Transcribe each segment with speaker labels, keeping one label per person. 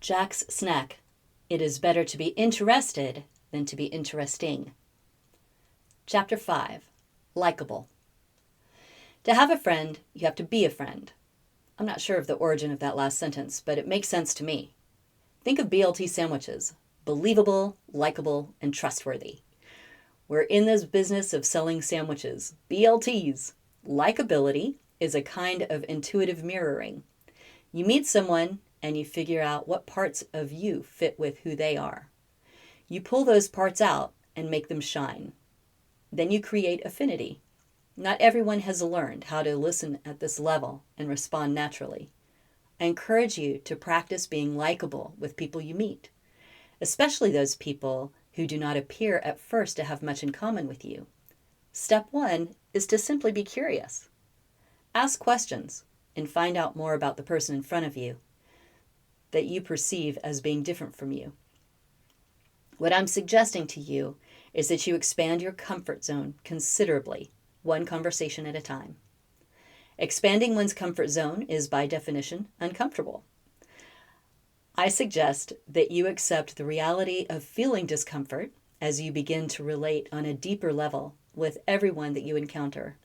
Speaker 1: Jack's snack. It is better to be interested than to be interesting. Chapter 5. Likable. To have a friend, you have to be a friend. I'm not sure of the origin of that last sentence, but it makes sense to me. Think of BLT sandwiches. Believable, likable, and trustworthy. We're in this business of selling sandwiches. BLTs. Likability is a kind of intuitive mirroring. You meet someone and you figure out what parts of you fit with who they are. You pull those parts out and make them shine. Then you create affinity. Not everyone has learned how to listen at this level and respond naturally. I encourage you to practice being likable with people you meet, especially those people who do not appear at first to have much in common with you. Step 1 is to simply be curious. Ask questions and find out more about the person in front of you that you perceive as being different from you. What I'm suggesting to you is that you expand your comfort zone considerably, one conversation at a time. Expanding one's comfort zone is, by definition, uncomfortable. I suggest that you accept the reality of feeling discomfort as you begin to relate on a deeper level with everyone that you encounter.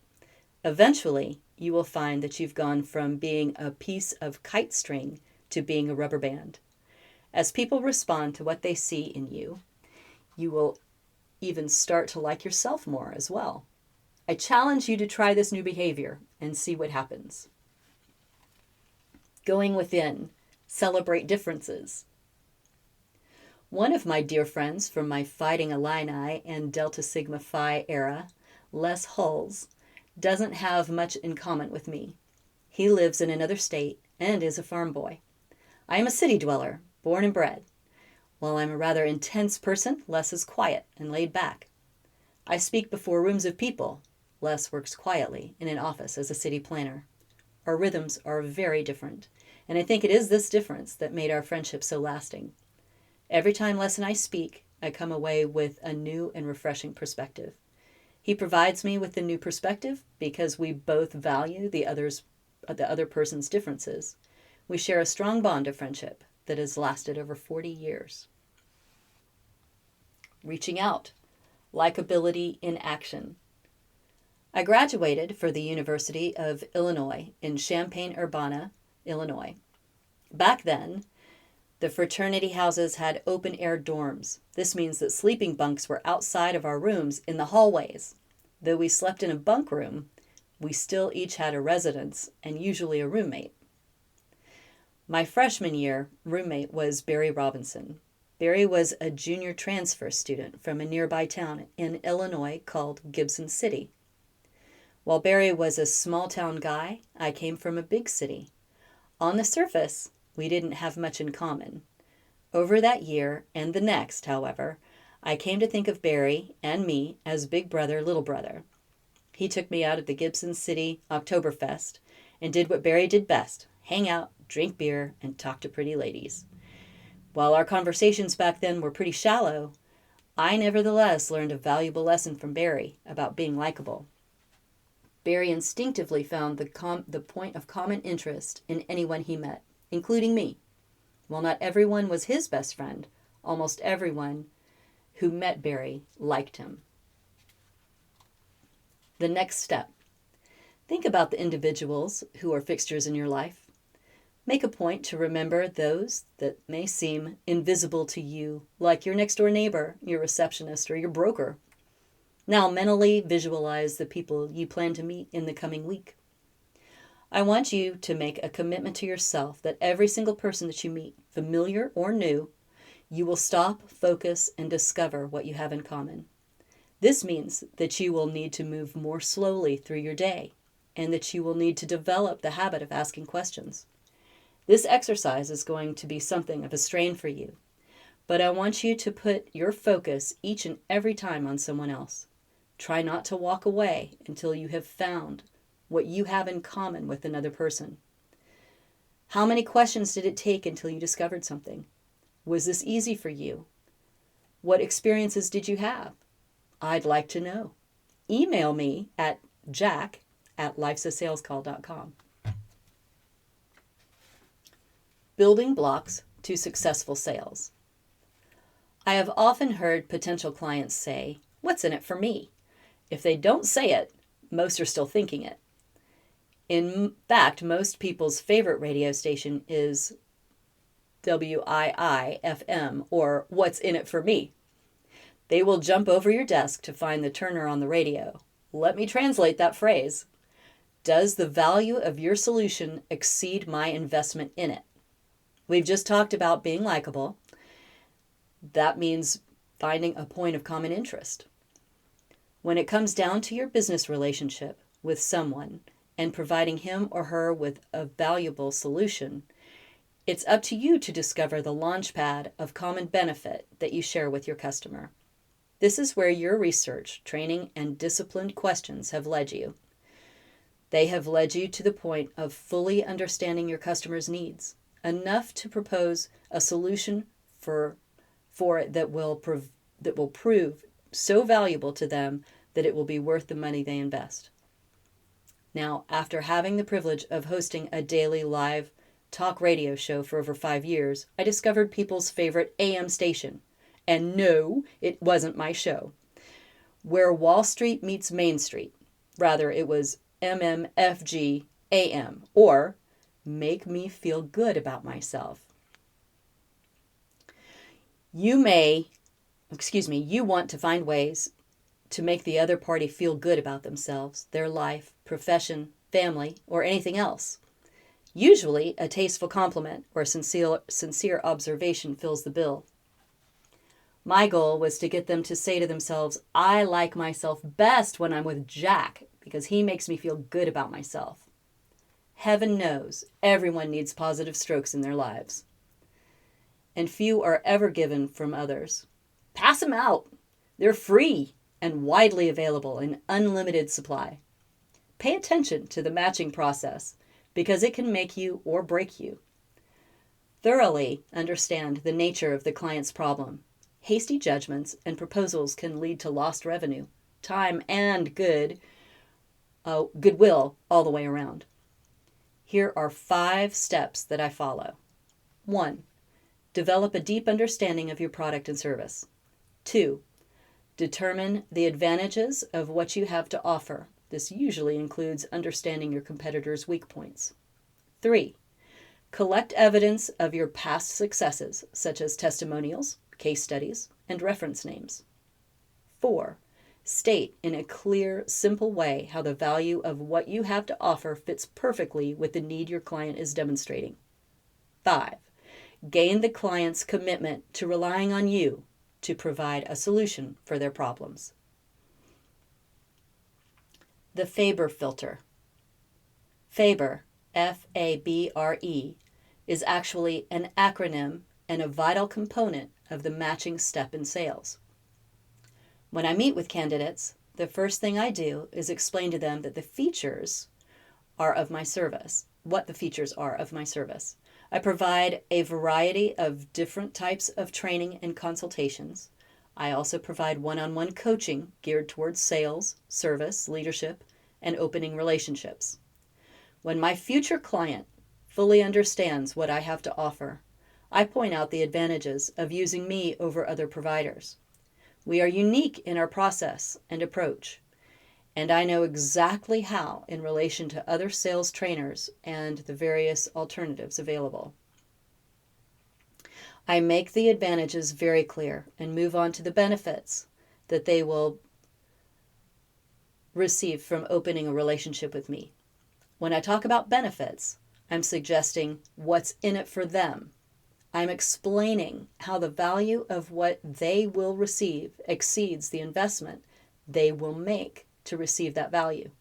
Speaker 1: Eventually, you will find that you've gone from being a piece of kite string to being a rubber band. As people respond to what they see in you, you will even start to like yourself more as well. I challenge you to try this new behavior and see what happens. Going within, celebrate differences. One of my dear friends from my Fighting Illini and Delta Sigma Phi era, Les Hulls, doesn't have much in common with me. He lives in another state and is a farm boy. I am a city dweller, born and bred. While I'm a rather intense person, Les is quiet and laid back. I speak before rooms of people. Les works quietly in an office as a city planner. Our rhythms are very different, and I think it is this difference that made our friendship so lasting. Every time Les and I speak, I come away with a new and refreshing perspective. He provides me with the new perspective because we both value the other person's differences. We share a strong bond of friendship that has lasted over 40 years. Reaching out. Likability in action. I graduated for the University of Illinois in Champaign-Urbana, Illinois. Back then, the fraternity houses had open-air dorms. This means that sleeping bunks were outside of our rooms in the hallways. Though we slept in a bunk room, we still each had a residence and usually a roommate. My freshman year roommate was Barry Robinson. Barry was a junior transfer student from a nearby town in Illinois called Gibson City. While Barry was a small-town guy, I came from a big city. On the surface, we didn't have much in common. Over that year and the next, however, I came to think of Barry and me as big brother, little brother. He took me out at the Gibson City Oktoberfest and did what Barry did best, hang out, drink beer, and talk to pretty ladies. While our conversations back then were pretty shallow, I nevertheless learned a valuable lesson from Barry about being likable. Barry instinctively found the point of common interest in anyone he met, including me. While not everyone was his best friend, almost everyone who met Barry liked him. The next step. Think about the individuals who are fixtures in your life. Make a point to remember those that may seem invisible to you, like your next-door neighbor, your receptionist, or your broker. Now mentally visualize the people you plan to meet in the coming week. I want you to make a commitment to yourself that every single person that you meet, familiar or new, you will stop, focus, and discover what you have in common. This means that you will need to move more slowly through your day and that you will need to develop the habit of asking questions. This exercise is going to be something of a strain for you, but I want you to put your focus each and every time on someone else. Try not to walk away until you have found what you have in common with another person. How many questions did it take until you discovered something? Was this easy for you? What experiences did you have? I'd like to know. Email me at jack@lifesasalescall.com. Building blocks to successful sales. I have often heard potential clients say, "What's in it for me?" If they don't say it, most are still thinking it. In fact, most people's favorite radio station is WII-FM, or "What's in it for me?" They will jump over your desk to find the turner on the radio. Let me translate that phrase. Does the value of your solution exceed my investment in it? We've just talked about being likable. That means finding a point of common interest. When it comes down to your business relationship with someone and providing him or her with a valuable solution, it's up to you to discover the launchpad of common benefit that you share with your customer. This is where your research, training, and disciplined questions have led you. They have led you to the point of fully understanding your customer's needs, enough to propose a solution for it that will prove so valuable to them that it will be worth the money they invest. Now, after having the privilege of hosting a daily live talk radio show for over 5 years, I discovered people's favorite AM station. And no, it wasn't my show. Where Wall Street meets Main Street. Rather, it was MMFG AM, or Make Me Feel Good About Myself. You want to find ways to make the other party feel good about themselves, their life, profession, family, or anything else. Usually, a tasteful compliment or sincere observation fills the bill. My goal was to get them to say to themselves, "I like myself best when I'm with Jack because he makes me feel good about myself." Heaven knows everyone needs positive strokes in their lives, and few are ever given from others. Pass them out. They're free and widely available in unlimited supply. Pay attention to the matching process because it can make you or break you. Thoroughly understand the nature of the client's problem. Hasty judgments and proposals can lead to lost revenue, time, and goodwill all the way around. Here are 5 steps that I follow. 1. Develop a deep understanding of your product and service. 2. Determine the advantages of what you have to offer. This usually includes understanding your competitors' weak points. 3. Collect evidence of your past successes, such as testimonials, case studies, and reference names. 4. State in a clear, simple way how the value of what you have to offer fits perfectly with the need your client is demonstrating. 5. Gain the client's commitment to relying on you to provide a solution for their problems. The Fabre filter. Fabre, F-A-B-R-E, is actually an acronym and a vital component of the matching step in sales. When I meet with candidates, the first thing I do is explain to them that what the features are of my service. I provide a variety of different types of training and consultations. I also provide one-on-one coaching geared towards sales, service, leadership, and opening relationships. When my future client fully understands what I have to offer, I point out the advantages of using me over other providers. We are unique in our process and approach, and I know exactly how in relation to other sales trainers and the various alternatives available. I make the advantages very clear and move on to the benefits that they will receive from opening a relationship with me. When I talk about benefits, I'm suggesting what's in it for them. I'm explaining how the value of what they will receive exceeds the investment they will make to receive that value.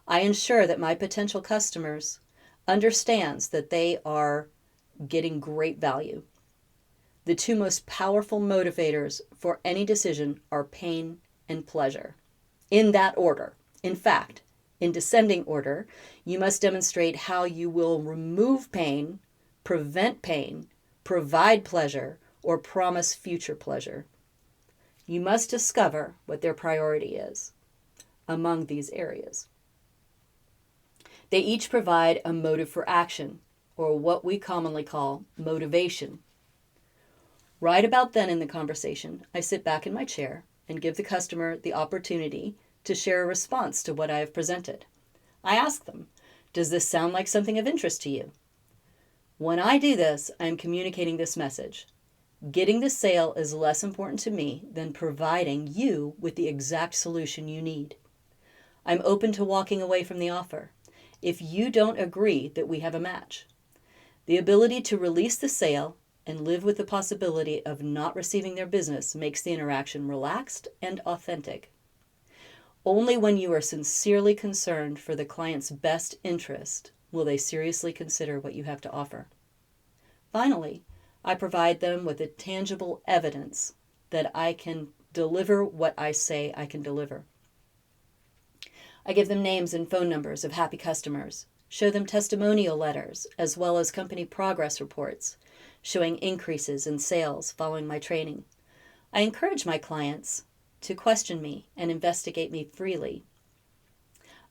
Speaker 1: I ensure that my potential customers understands that they are getting great value. The 2 most powerful motivators for any decision are pain and pleasure. In that order. In fact, in descending order, you must demonstrate how you will remove pain, prevent pain, provide pleasure, or promise future pleasure. You must discover what their priority is among these areas. They each provide a motive for action or what we commonly call motivation. Right about then in the conversation, I sit back in my chair and give the customer the opportunity to share a response to what I have presented. I ask them, does this sound like something of interest to you? When I do this, I am communicating this message. Getting the sale is less important to me than providing you with the exact solution you need. I'm open to walking away from the offer if you don't agree that we have a match. The ability to release the sale and live with the possibility of not receiving their business makes the interaction relaxed and authentic. Only when you are sincerely concerned for the client's best interest will they seriously consider what you have to offer. Finally, I provide them with a tangible evidence that I can deliver what I say I can deliver. I give them names and phone numbers of happy customers, show them testimonial letters, as well as company progress reports, showing increases in sales following my training. I encourage my clients to question me and investigate me freely.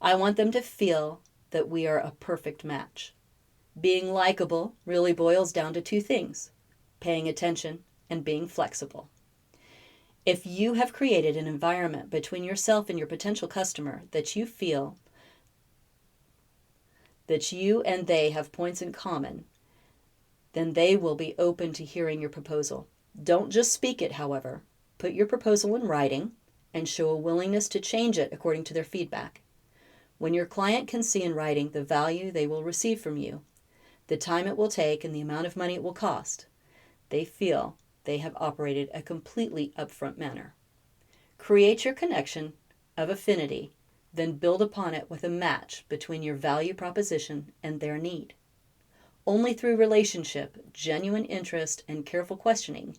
Speaker 1: I want them to feel that we are a perfect match. Being likable really boils down to two things: paying attention and being flexible. If you have created an environment between yourself and your potential customer that you feel that you and they have points in common, then they will be open to hearing your proposal. Don't just speak it, however. Put your proposal in writing and show a willingness to change it according to their feedback. When your client can see in writing the value they will receive from you, the time it will take, and the amount of money it will cost, they feel they have operated a completely upfront manner. Create your connection of affinity, then build upon it with a match between your value proposition and their need. Only through relationship, genuine interest, and careful questioning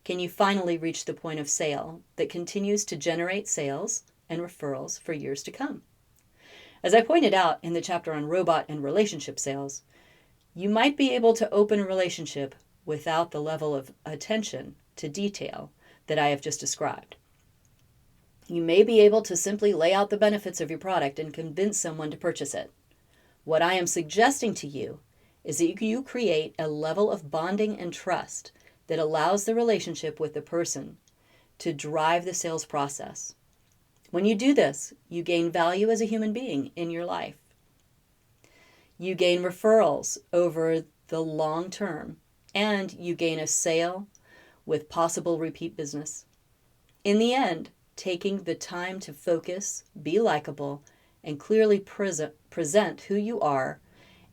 Speaker 1: can you finally reach the point of sale that continues to generate sales and referrals for years to come. As I pointed out in the chapter on robot and relationship sales, you might be able to open a relationship without the level of attention to detail that I have just described. You may be able to simply lay out the benefits of your product and convince someone to purchase it. What I am suggesting to you is that you create a level of bonding and trust that allows the relationship with the person to drive the sales process. When you do this, you gain value as a human being in your life. You gain referrals over the long term, and you gain a sale with possible repeat business. In the end, taking the time to focus, be likable, and clearly present who you are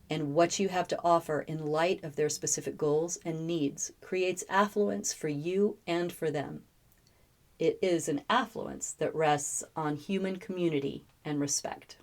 Speaker 1: and what you have to offer in light of their specific goals and needs creates affluence for you and for them. It is an affluence that rests on human community and respect.